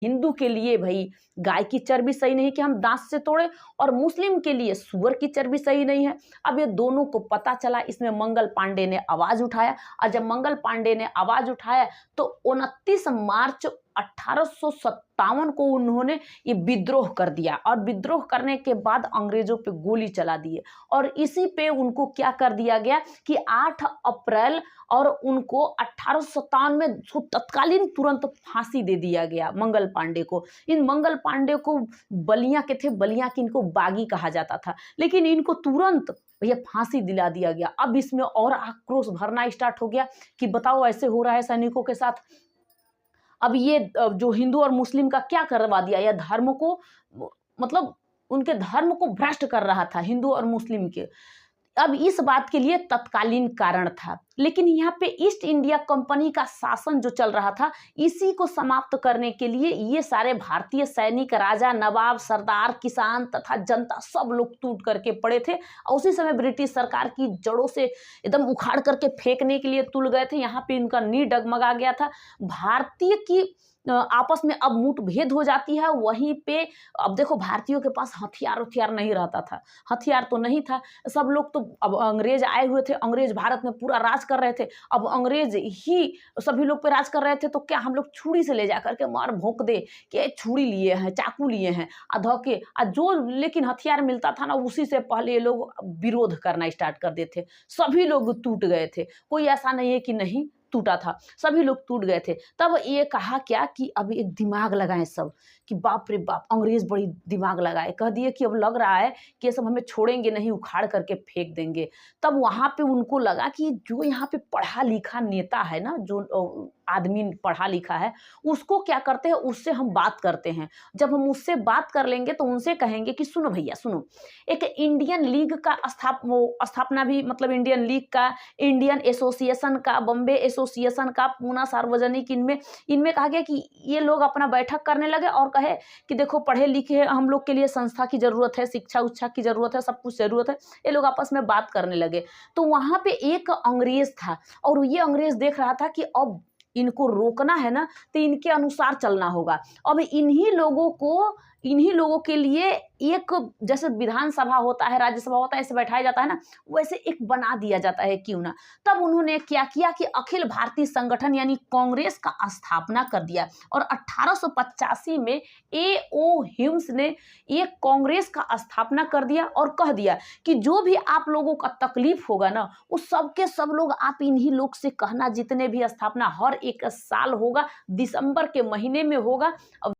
हिंदू के लिए भाई गाय की चर्बी सही नहीं कि हम दांत से तोड़े, और मुस्लिम के लिए सुअर की चर्बी सही नहीं है। अब ये दोनों को पता चला, इसमें मंगल पांडे ने आवाज उठाया, और जब मंगल पांडे ने आवाज उठाया तो 29 मार्च 1857 को उन्होंने ये विद्रोह कर दिया, और विद्रोह करने के बाद अंग्रेजों पे गोली चला दिए, और इसी पे उनको क्या कर दिया गया कि 8 अप्रैल और उनको 1857 में तत्कालीन तुरंत फांसी दे दिया गया मंगल पांडे को। इन मंगल पांडे को बलिया के थे, बलिया के इनको बागी कहा जाता था, लेकिन इनको तुरंत ये फांसी दिला दिया गया। अब इसमें और आक्रोश भरना स्टार्ट हो गया कि बताओ ऐसे हो रहा है सैनिकों के साथ। अब ये जो हिंदू और मुस्लिम का क्या करवा दिया, या धर्म को मतलब उनके धर्म को भ्रष्ट कर रहा था हिंदू और मुस्लिम के। अब इस बात के लिए तत्कालीन कारण था, लेकिन यहाँ पे ईस्ट इंडिया कंपनी का शासन जो चल रहा था, इसी को समाप्त करने के लिए ये सारे भारतीय सैनिक, राजा, नवाब, सरदार, किसान तथा जनता सब लोग टूट करके पड़े थे, और उसी समय ब्रिटिश सरकार की जड़ों से एकदम उखाड़ करके फेंकने के लिए तुल गए थे। यहाँ पे इनका नींव डगमगा गया था। भारतीय की आपस में अब मुठभेद हो जाती है। वहीं पे अब देखो भारतीयों के पास हथियार नहीं रहता था, हथियार तो नहीं था, सब लोग तो अब अंग्रेज आए हुए थे, अंग्रेज भारत में पूरा राज कर रहे थे। अब अंग्रेज ही सभी लोग पे राज कर रहे थे, तो क्या हम लोग छुरी से ले जा करके मार भोंक दे कि छुरी लिए हैं, चाकू लिए हैं, धोके जो लेकिन हथियार मिलता था ना, उसी से पहले ये लोग विरोध करना स्टार्ट कर देते थे। सभी लोग टूट गए थे, कोई ऐसा नहीं है कि नहीं टूटा था, सभी लोग टूट गए थे। तब ये कहा क्या कि अब एक दिमाग लगाएं सब, कि बाप रे बाप, अंग्रेज बड़ी दिमाग लगाए, कह दिए कि अब लग रहा है कि ये सब हमें छोड़ेंगे नहीं, उखाड़ करके फेंक देंगे। तब वहां पे उनको लगा कि जो यहाँ पे पढ़ा लिखा नेता है ना, जो आदमी पढ़ा लिखा है, उसको क्या करते हैं, उससे हम बात करते हैं। जब हम उससे बात कर लेंगे तो उनसे कहेंगे कि सुनो भैया सुनो, एक इंडियन लीग का स्थापना भी, मतलब इंडियन लीग का, इंडियन एसोसिएशन का, बॉम्बे एसोसिएशन का, पूना सार्वजनिक, इनमें कहा गया कि ये लोग अपना बैठक करने लगे और कहे कि देखो पढ़े लिखे हम लोग के लिए संस्था की जरूरत है, शिक्षा उच्छा की जरूरत है, सब कुछ जरूरत है। ये लोग आपस में बात करने लगे। तो वहां पे एक अंग्रेज था, और ये अंग्रेज देख रहा था कि अब इनको रोकना है ना, तो इनके अनुसार चलना होगा। अब इन्हीं लोगों के लिए एक, जैसे विधानसभा होता है, राज्यसभा होता है, ऐसे बैठाया जाता है ना, वैसे एक बना दिया जाता है, क्यों ना। तब उन्होंने क्या किया कि अखिल भारतीय संगठन यानी कांग्रेस का स्थापना कर दिया, और 1885 में A.O. हिम्स ने एक कांग्रेस का स्थापना कर दिया, और कह दिया कि जो भी आप लोगों का तकलीफ होगा ना, उस सबके सब लोग आप इन्हीं लोग से कहना, जितने भी स्थापना हर एक साल होगा, दिसंबर के महीने में होगा।